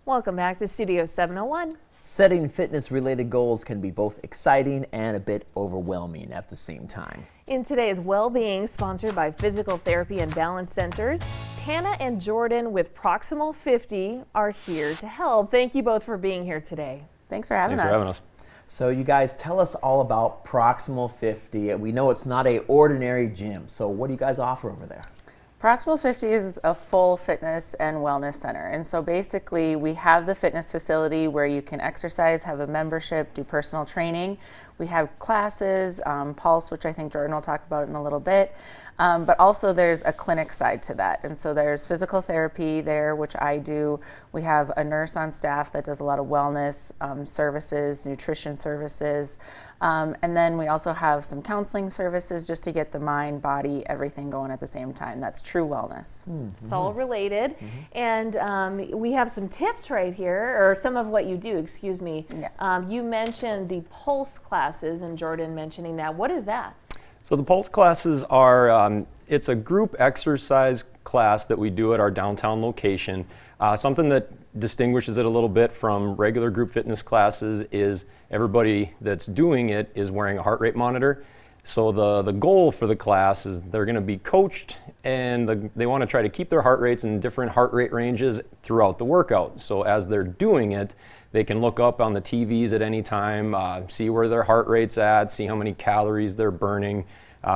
Welcome back to Studio 701. Setting fitness-related goals can be both exciting and a bit overwhelming at the same time. In today's Well-Being, sponsored by Physical Therapy and Balance Centers, Tana and Jordan with Proximal50 are here to help. Thank you both for being here today. Thanks for having us. So you guys, tell us all about Proximal50. We know it's not an ordinary gym, so what do you guys offer over there? Proximal50 is a full fitness and wellness center. And so basically we have the fitness facility where you can exercise, have a membership, do personal training. We have classes, Pulse, which I think Jordan will talk about in a little bit. But also there's a clinic side to that. And so there's physical therapy there, which I do. We have a nurse on staff that does a lot of wellness services, nutrition services. And then we also have some counseling services just to get the mind, body, everything going at the same time. That's true wellness. It's all related. And we have some tips right here, or some of what you do, excuse me. Yes. You mentioned the Pulse classes, and Jordan mentioning that. What is that? So the Pulse classes are, it's a group exercise class that we do at our downtown location. Something that distinguishes it a little bit from regular group fitness classes is everybody that's doing it is wearing a heart rate monitor. So the goal for the class is they're going to be coached, and they want to try to keep their heart rates in different heart rate ranges throughout the workout. So as they're doing it, they can look up on the TVs at any time, see where their heart rate's at, see how many calories they're burning.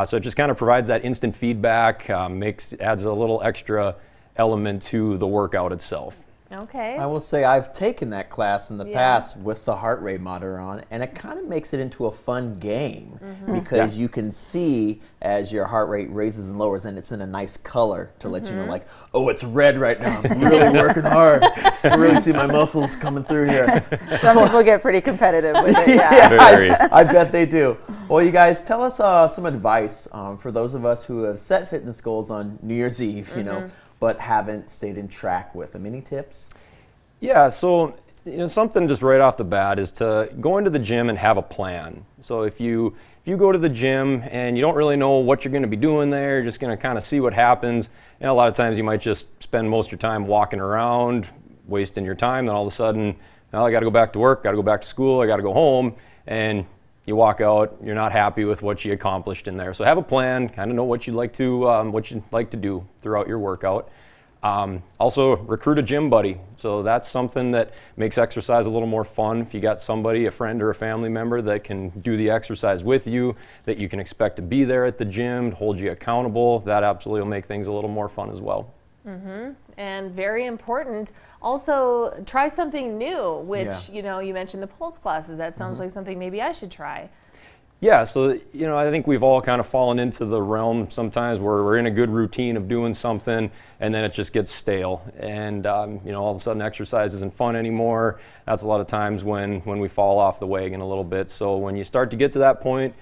So it just kind of provides that instant feedback, adds a little extra element to the workout itself. Okay. I will say I've taken that class in the past with the heart rate monitor on, and it kind of makes it into a fun game because you can see as your heart rate raises and lowers, and it's in a nice color to let you know, like, oh, it's red right now. I'm really working hard. I really see my muscles coming through here. Some people get pretty competitive with it. I bet they do. Well, you guys, tell us some advice for those of us who have set fitness goals on New Year's Eve, you know, but haven't stayed in track with them. Any tips? Yeah, so something just right off the bat is to go into the gym and have a plan. So if you go to the gym and you don't really know what you're going to be doing there, you're just going to kind of see what happens. And a lot of times you might just spend most of your time walking around, wasting your time. Then all of a sudden, now I got to go back to work, got to go back to school, I got to go home, and you walk out, you're not happy with what you accomplished in there. So have a plan, kind of know what you'd like to do throughout your workout. Also recruit a gym buddy. So that's something that makes exercise a little more fun. If you got somebody, a friend or a family member that can do the exercise with you, that you can expect to be there at the gym, to hold you accountable, that absolutely will make things a little more fun as well. And very important, also try something new, which, you mentioned the Pulse classes. That sounds like something maybe I should try. Yeah, so, I think we've all kind of fallen into the realm sometimes where we're in a good routine of doing something and then it just gets stale. And, all of a sudden exercise isn't fun anymore. That's a lot of times when we fall off the wagon a little bit. So when you start to get to that point,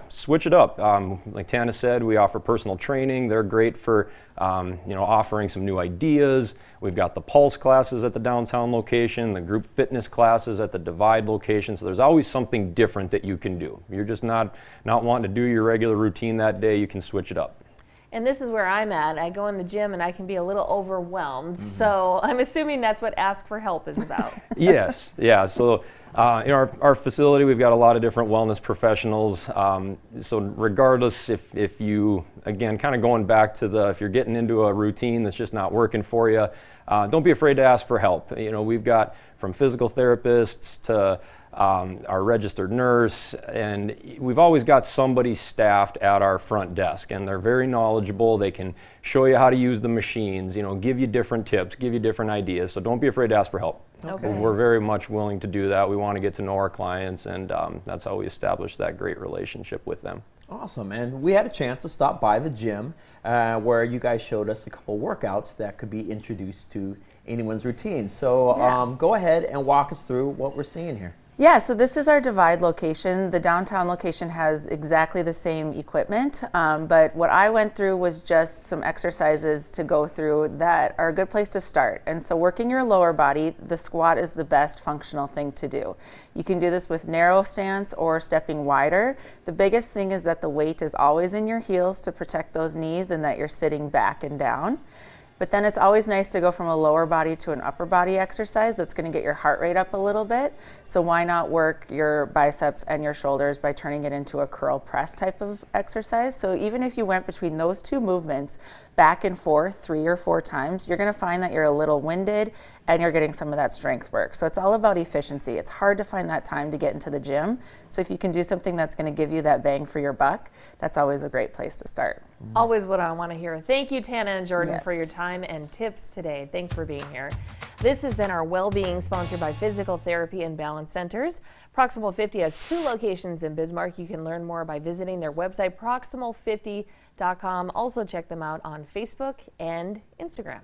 switch it up. Like Tana said, we offer personal training. They're great for, offering some new ideas. We've got the Pulse classes at the downtown location, the group fitness classes at the Divide location. So there's always something different that you can do. You're just not wanting to do your regular routine that day. You can switch it up. And this is where I'm at. I go in the gym and I can be a little overwhelmed. So I'm assuming that's what Ask for Help is about. Yes, yeah. So in our facility, we've got a lot of different wellness professionals. So regardless if you, again, kind of going back to if you're getting into a routine that's just not working for you, don't be afraid to ask for help. We've got from physical therapists to our registered nurse, and we've always got somebody staffed at our front desk, and they're very knowledgeable. They can show you how to use the machines, give you different tips, give you different ideas. So don't be afraid to ask for help. Okay. We're very much willing to do that. We want to get to know our clients, and that's how we establish that great relationship with them. Awesome. And we had a chance to stop by the gym where you guys showed us a couple workouts that could be introduced to anyone's routine. So go ahead and walk us through what we're seeing here. Yeah, so this is our Divide location. The downtown location has exactly the same equipment, but what I went through was just some exercises to go through that are a good place to start. And so working your lower body, the squat is the best functional thing to do. You can do this with narrow stance or stepping wider. The biggest thing is that the weight is always in your heels to protect those knees and that you're sitting back and down. But then it's always nice to go from a lower body to an upper body exercise that's going to get your heart rate up a little bit. So why not work your biceps and your shoulders by turning it into a curl press type of exercise? So even if you went between those two movements back and forth 3 or 4 times, you're going to find that you're a little winded and you're getting some of that strength work. So it's all about efficiency. It's hard to find that time to get into the gym. So if you can do something that's going to give you that bang for your buck, that's always a great place to start. Always what I want to hear. Thank you, Tana and Jordan, Yes. for your time and tips today. Thanks for being here. This has been our Well-Being, sponsored by Physical Therapy and Balance Centers. Proximal50 has 2 locations in Bismarck. You can learn more by visiting their website, proximal50.com. Also check them out on Facebook and Instagram.